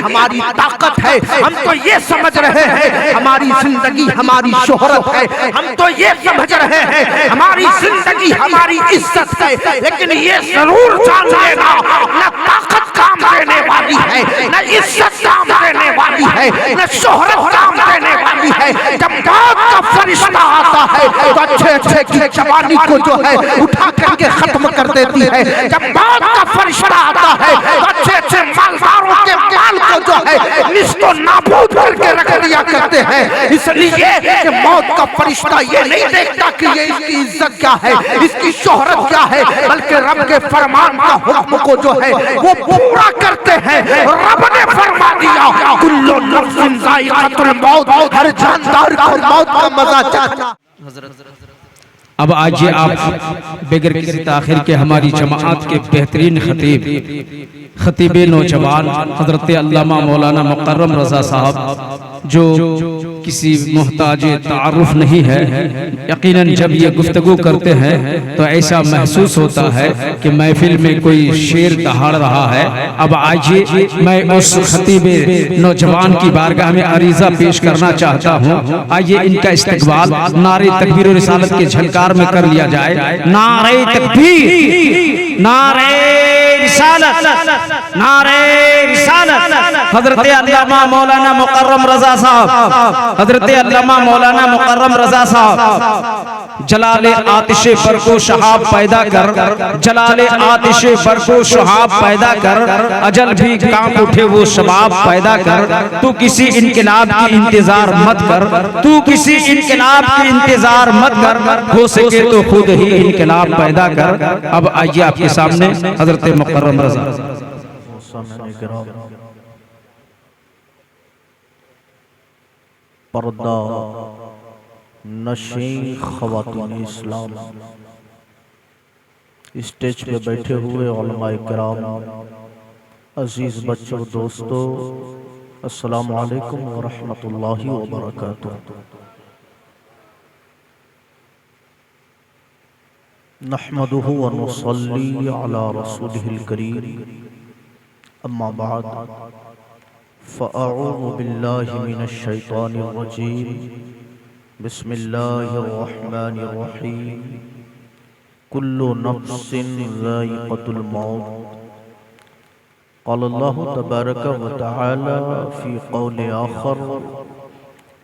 ہماری طاقت ہے، ہم تو یہ سمجھ رہے ہیں ہماری زندگی ہماری شہرت ہے، ہم تو یہ سمجھ رہے ہیں ہماری زندگی ہماری عزت ہے، لیکن یہ ضرور جان لینا نہ طاقت کام دینے والی ہے، نہ عزت کام دینے والی ہے، نہ شہرت کام دینے والی ہے۔ جب موت کا فرشتہ آتا ہے تو اچھے اچھے کی جوانی کو جو ہے اٹھا کر کے ختم کر دیتی ہے، جب موت کا فرشتہ آتا ہے تو اچھے اچھے مالداروں کے مال کو جو ہے نست و نابود کر کے رکھ دیا کرتے ہیں۔ اس لیے کہ موت کا فرشتہ یہ نہیں دیکھتا کہ یہ اس کی عزت کیا ہے، اس کی شہرت کیا ہے، بلکہ رب کے فرمان کا حکم کو جو ہے وہ پورا کرتے ہیں۔ رب نے فرما دیا کل نفس ذائقۃ الموت، ہر جاندار کو موت کا مزہ چکھنا۔ اب آجئے آپ بغیر کسی تاخیر کے ہماری جماعت کے بہترین خطیب نوجوان حضرت علامہ مولانا مکرم رضا صاحب، جو کسی محتاج تعارف نہیں ہے، یقیناً جب یہ گفتگو کرتے ہیں تو ایسا محسوس ہوتا ہے کہ محفل میں کوئی شیر دہاڑ رہا ہے۔ اب آئیے میں اس خطیب نوجوان کی بارگاہ میں عریضہ پیش کرنا چاہتا ہوں، آئیے ان کا استقبال نعرہ تکبیر و رسالت کے جھنکار میں کر لیا جائے۔ نعرہ تکبیر، نعرہ رسالت، نعرہ رسالت۔ حضرت علامہ مولانا مکرم رضا صاحب، حضرت علامہ مولانا مکرم رضا صاحب، جلال آتش برق و شہاب پیدا کر، جلال آتش برق و شہاب پیدا کر، اجل بھی کام اٹھے وہ شباب پیدا کر۔ تو کسی انقلاب کی انتظار مت کر، تو کسی انقلاب کی انتظار مت کر، ہو سکے تو خود ہی انقلاب پیدا کر۔ اب آئیے آپ کے سامنے حضرت مکرم رضا۔ پردہ نشین خواتین اسلام، اسٹیج پہ بیٹھے ہوئے علماء کرام، عزیز بچوں دوستو، السلام علیکم ورحمۃ اللہ وبرکاتہ۔ نحمده ونصلي على رسوله الكريم، اما بعد فاعوذ بالله من الشيطان الرجيم، بسم الله الرحمن الرحيم، كل نفس ذائقة الموت۔ قال الله تبارك وتعالى في قول آخر،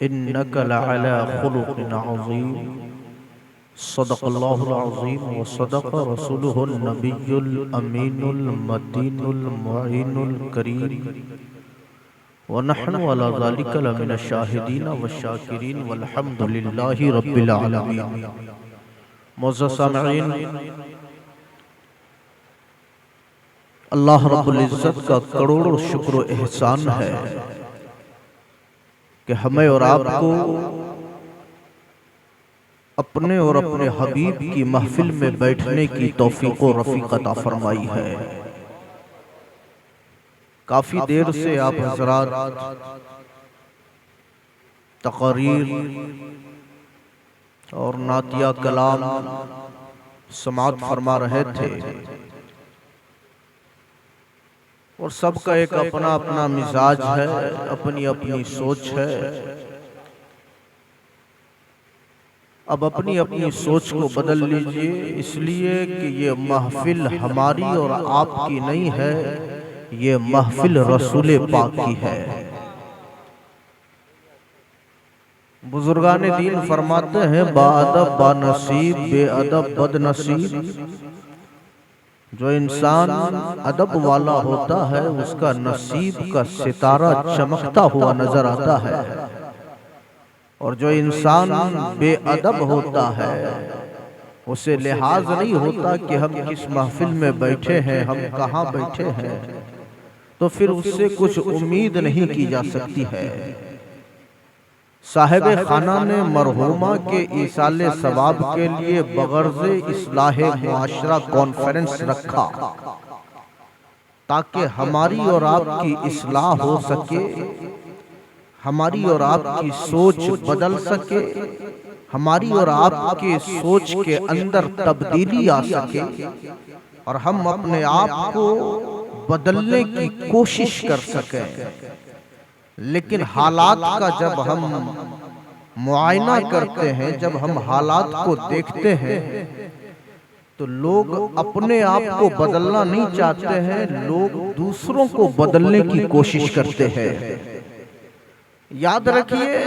إنك لعلى خلق عظيم، صدق الله العظيم وصدق رسوله النبي الأمين المتين المعين الكريم، ونحن على ذلك لمن الشاهدين والشاكرين والحمد لله رب العالمين۔ معزز سامعین، اللہ رب العزت کا کروڑوں شکر و احسان ہے کہ ہمیں اور آپ کو اپنے اور اپنے حبیب کی محفل میں بیٹھنے کی توفیق و رفیق عطا فرمائی ہے۔ کافی دیر سے آپ حضرات تقاریر اور نعتیہ کلام سماعت فرما رہے تھے، اور سب کا ایک اپنا اپنا مزاج ہے، اپنی اپنی سوچ ہے۔ اب اپنی اپنی سوچ کو بدل لیجئے، اس لیے کہ یہ محفل ہماری اور آپ کی نہیں ہے، یہ محفل رسول پاک کی ہے۔ بزرگان دین فرماتے ہیں با ادب با نصیب، بے ادب بد نصیب۔ جو انسان ادب والا ہوتا ہے اس کا نصیب کا ستارہ چمکتا ہوا نظر آتا ہے، اور جو انسان بے ادب ہوتا ہے اسے لحاظ نہیں ہوتا کہ ہم کس محفل میں بیٹھے ہیں، ہم کہاں بیٹھے ہیں، تو پھر اس سے کچھ امید نہیں کی جا سکتی ہے۔ صاحب خانہ نے مرحومہ کے ایصال ثواب کے لیے بغرض اصلاح معاشرہ کانفرنس رکھا تاکہ ہماری اور آپ کی اصلاح ہو سکے، ہماری اور آپ کی سوچ بدل سکے، ہماری اور آپ کے سوچ کے اندر تبدیلی آ سکے، اور ہم اپنے آپ کو بدلنے کی کوشش کر سکیں، لیکن حالات کا جب ہم معائنہ کرتے ہیں، جب ہم حالات کو دیکھتے ہیں تو لوگ اپنے آپ کو بدلنا نہیں چاہتے ہیں، لوگ دوسروں کو بدلنے کی کوشش کرتے ہیں۔ یاد رکھیے،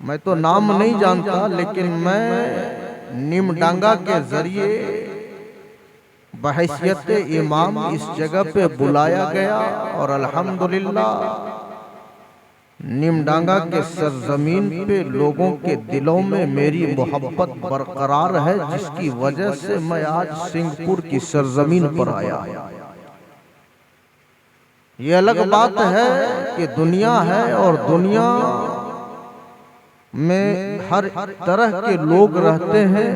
میں تو نام نہیں جانتا، لیکن میں نیم ڈانگا کے ذریعے بحیثیت امام اس جگہ پہ بلایا گیا، اور الحمدللہ نیم ڈانگا کے سرزمین پہ لوگوں کے دلوں میں میری محبت برقرار ہے، جس کی وجہ سے میں آج سنگھ پور کی سرزمین پر آیا۔ یہ الگ بات ہے کہ دنیا ہے، اور دنیا میں ہر طرح کے لوگ رہتے ہیں،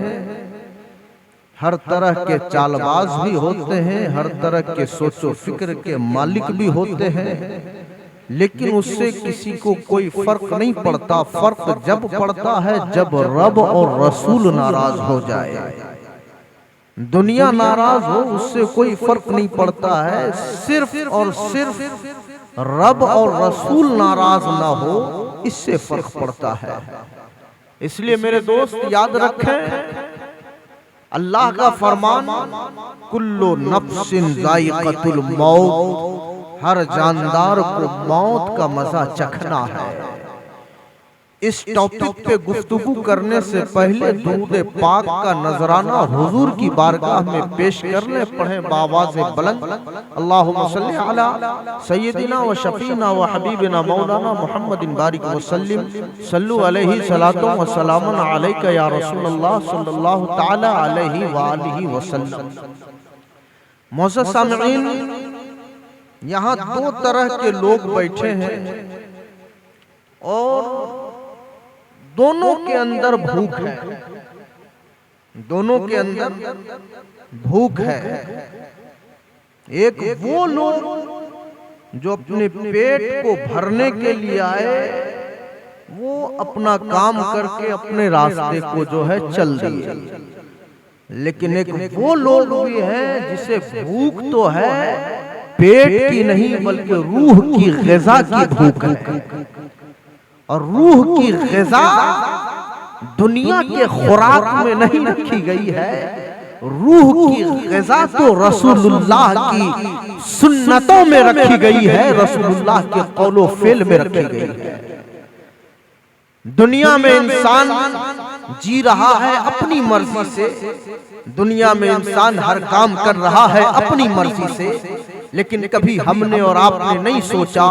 ہر طرح کے چال باز بھی ہوتے ہیں، ہر طرح کے سوچ و فکر کے مالک بھی ہوتے ہیں، لیکن اس سے کسی کو کوئی فرق نہیں پڑتا۔ فرق جب پڑتا ہے جب رب اور رسول ناراض ہو جائے۔ دنیا ناراض ہو اس سے کوئی فرق نہیں پڑتا ہے، صرف اور صرف رب اور رسول ناراض نہ ہو اس سے فرق پڑتا ہے۔ اس لیے میرے دوست یاد رکھیں، اللہ کا فرمان کل نفس ذائقۃ الموت، ہر جاندار کو موت کا مزہ چکھنا ہے۔ اس ٹاپک پہ گفتگو کرنے سے پہلے درود پاک کا نذرانہ حضور کی بارگاہ میں پیش کرنے پڑھیں باواز بلند، اللہم صلی علی سیدنا و شفینا و حبیبنا مولانا محمد بارک وسلم، صلو علیہ صلاۃ و سلام علیک یا رسول اللہ صلی اللہ تعالی علیہ وآلہ وسلم۔ معزز سامعین، یہاں دو طرح کے لوگ بیٹھے ہیں، اور دونوں کے اندر بھوک ہے، دونوں کے اندر بھوک ہے۔ ایک وہ لوگ جو اپنے پیٹ کو بھرنے کے لیے آئے، وہ اپنا کام کر کے اپنے راستے کو جو ہے چل دیے، لیکن ایک وہ لوگ بھی ہیں جسے بھوک تو ہے پیٹ کی نہیں بلکہ روح کی غذا کی بھوک ہے، اور روح کی غذا دنیا کے خوراک میں نہیں رکھی گئی ہے، روح کی غذا تو رسول اللہ کی سنتوں میں رکھی گئی ہے، رسول اللہ کے قول و فعل میں رکھی گئی ہے۔ دنیا میں انسان جی رہا ہے اپنی مرضی سے، دنیا میں انسان ہر کام کر رہا ہے اپنی مرضی سے، لیکن کبھی ہم نے اور آپ نے نہیں سوچا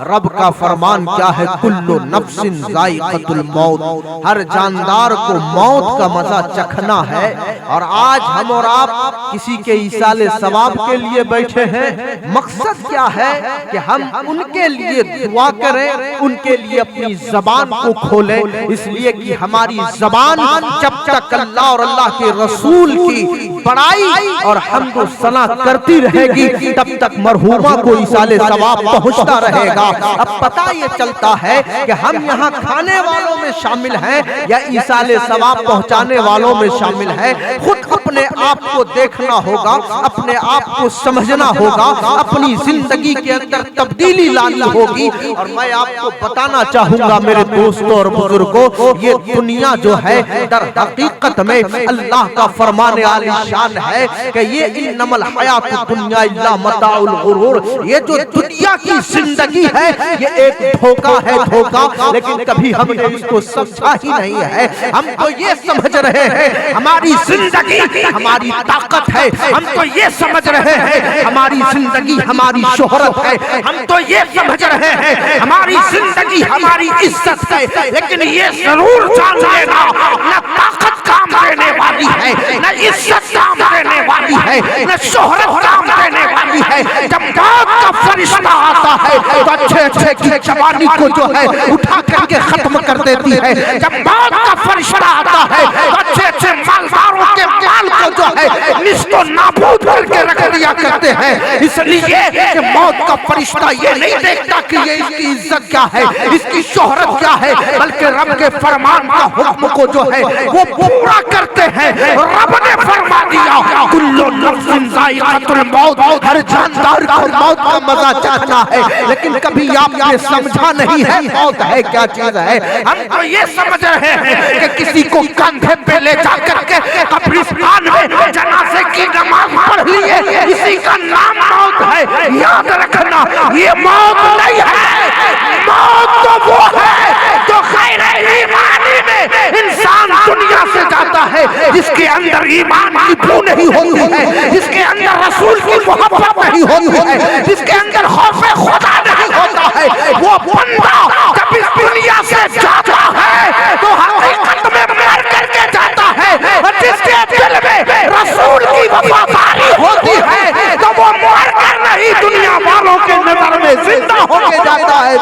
رب کا فرمان کیا ہے، کل نفس ذائقۃ الموت، ہر جاندار کو موت کا مزہ چکھنا ہے۔ اور آج ہم اور آپ کسی کے ایصال ثواب کے لیے بیٹھے ہیں، مقصد کیا ہے کہ ہم ان کے لیے دعا کریں، ان کے لیے اپنی زبان کو کھولیں، اس لیے کہ ہماری زبان جب تک اللہ اور اللہ کے رسول کی بڑائی اور حمد و ثنا کرتی رہے گی، تب تک مرحومہ کو ایصال ثواب پہنچتا رہے گا۔ اب پتہ یہ چلتا ہے کہ ہم یہاں کھانے والوں میں شامل ہیں یا ایصال ثواب پہنچانے والوں میں شامل ہیں۔ خود اپنے آپ کو دیکھنا ہوگا، اپنے آپ کو سمجھنا ہوگا، اپنی زندگی کے اندر تبدیلی لانی ہوگی۔ اور میں آپ کو بتانا چاہوں گا میرے دوستوں اور بزرگوں، یہ دنیا جو ہے در حقیقت میں اللہ کا فرمان عالی شان ہے کہ یہ انما الحیات الدنیا الا متاع الغرور، یہ جو دنیا کی زندگی ہے یہ ایک دھوکہ ہے، دھوکہ، لیکن کبھی ہم نے اس کو سمجھا ہی نہیں ہے۔ ہم تو یہ سمجھ رہے ہیں ہماری زندگی ہماری طاقت ہے، ہم تو یہ سمجھ رہے ہیں ہماری زندگی ہماری شہرت ہے، ہم تو یہ سمجھ رہے ہیں ہماری زندگی ہماری عزت ہے، لیکن یہ ضرور جان لینا نہ طاقت کام دینے والی ہے، نہ عزت کام دینے والی ہے، نہ شہرت کام دینے والی ہے۔ جب موت کا فرشتہ آتا ہے تو اچھے اچھے کی جوانی کو جو ہے اٹھا کر کے ختم کر دیتی ہے. جب موت کا فرشتہ آتا ہے تو اچھے اچھے مالداروں کے مال کو جو ہے نیست و نابود کر کے رکھ دیا کرتے ہیں. اس لیے کہ موت کا فرشتہ یہ نہیں دیکھتا کہ یہ اس کی عزت کیا ہے, اس کی شہرت کیا ہے, بلکہ رب کے فرمان کا حکم کو جو ہے وہ پورا کرتے ہیں. رب نے فرما دیا کل نفس ذائقۃ الموت, ہر جاندار کو موت کا مزہ چکھنا ہے. لیکن کبھی آپ نے سمجھا نہیں ہے موت ہے کیا چیز ہے. ہم تو یہ سمجھ رہے ہیں کہ کسی کو کندھے پہ لے جا کر کے قبرستان میں جنازے کی نماز پڑھ لیے, اسی کا نام موت ہے. یاد رکھنا یہ موت نہیں ہے, موت تو وہ ہے جو خیر ایمانی میں انسان دنیا سے جاتا ہے جس کے اندر ایمان کی بو نہیں ہوتی ہے, جس کے اندر رسول کی محبت نہیں ہوتی ہے, جس کے اندر خوف خدا نہیں ہوتا ہے. وہ بندہ جب اس دنیا سے جاتا ہے تو حقیقت میں مر کر کے جاتا ہے, اور جس کے دل میں رسول کی وفاداری ہوتی ہے تو وہ مر کر نہیں دنیا والوں کے نظر میں زندہ ہو کے جاتا ہے.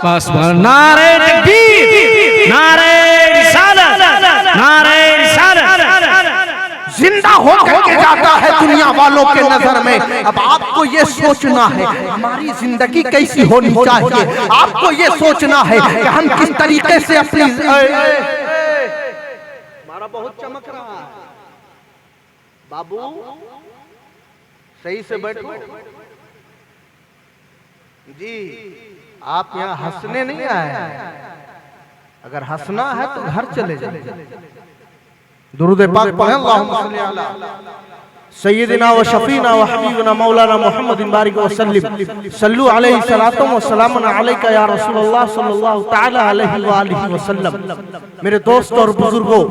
بس نعرہ تکبیر, نعرہ رسالت, نعرہ رسالت, زندہ ہو کر کے جاتا ہے دنیا والوں کے نظر میں. اب آپ کو یہ سوچنا ہے ہماری زندگی کیسی ہونی چاہیے, آپ کو یہ سوچنا ہے کہ ہم کس طریقے سے اپنی ہمارا بہت چمک رہا ہے بابو, صحیح سے بیٹھو جی. آپ یہاں ہنسنے نہیں آئے ہیں, اگر ہنسنا ہے تو گھر چلے جائیں. درود پاک پڑھیں اللہم صلی علی سیدنا و شفینا و حبیبنا مولانا محمد بارک وسلم. صلو علیہ الصلوۃ والسلام علیکہ یا رسول اللہ صلی اللہ تعالی علیہ وآلہ وسلم. میرے دوست اور بزرگوں,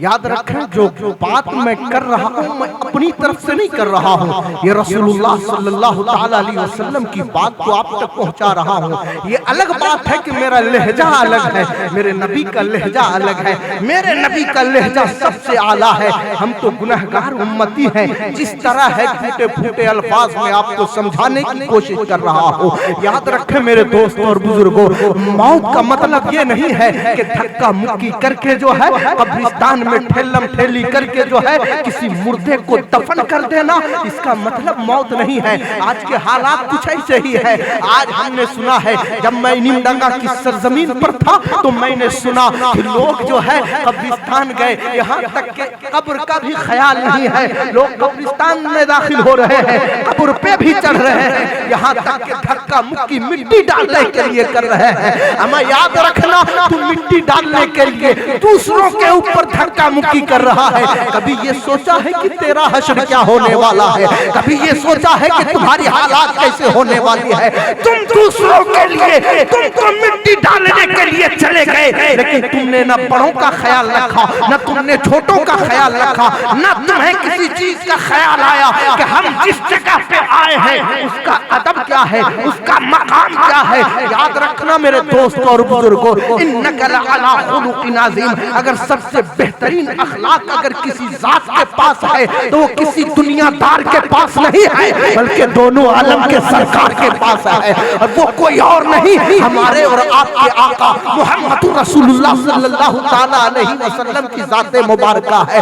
یاد رکھیں جو بات میں کر رہا ہوں میں اپنی طرف سے نہیں کر رہا ہوں, یہ رسول اللہ صلی اللہ تعالی علیہ وسلم کی بات کو آپ تک پہنچا رہا ہوں. یہ الگ بات ہے کہ میرا لہجہ الگ ہے, میرے نبی کا لہجہ الگ ہے, میرے نبی کا لہجہ سب سے اعلیٰ ہے. ہم تو گنہگار امتی ہیں, جس طرح ہے پھوٹے پھوٹے الفاظ میں آپ کو سمجھانے کی کوشش کر رہا ہوں. یاد رکھیں میرے دوست اور بزرگوں, موت کا مطلب یہ نہیں ہے کہ دھکا مکی کر کے جو ہے قبرستان میں ٹھیلم ٹھیلی کر کے جو ہے کسی مردے کو دفن کر دینا, اس کا مطلب موت نہیں ہے. آج کے حالات کچھ ایسے ہی ہے. آج ہم نے سنا ہے, جب میں نیمڈنگا کی سرزمین پر تھا تو میں نے سنا کہ لوگ جو ہے قبرستان گئے, یہاں تک کہ قبر کا بھی خیال نہیں ہے. لوگ قبرستان میں داخل ہو رہے ہیں, قبر پہ بھی چڑھ رہے ہیں, یہاں تک کہ دھکا مکی مٹی ڈالنے کے لیے کر رہے ہیں. اما یاد رکھنا تو مٹی ڈالنے کے لیے دوسروں کے اوپر دھکا مکی کر رہا ہے. کبھی یہ سوچا ہے کہ تیرا حشر کیا ہونے والا ہے, کبھی یہ سوچا ہے کہ تمہاری حالات کیسے ہونے والی ہے. تم دوسروں کے لیے تم تو مٹی ڈالنے کے لیے چلے گئے, لیکن تم نے نہ بڑوں کا خیال رکھا, نہ تم نے چھوٹوں کا خیال رکھا, نہ تمہیں کسی چیز کا خیال آیا کہ ہم جس جگہ پہ آئے ہیں اس کا ادب کیا ہے, اس کا مقام کیا ہے. یاد رکھنا میرے دوست اور بزرگوں, انک لعلی خلق عظیم. اگر سب سے بہترین اخلاق اگر کسی ذات کے پاس ہے تو وہ کسی دنیا دار کے پاس نہیں ہے, بلکہ دونوں عالم کے سرکار کے پاس ہے, اور وہ کوئی اور نہیں ہمارے اور آپ کے آقا محمد رسول اللہ صلی اللہ تعالی علیہ وسلم کی ذات مبارکہ ہے.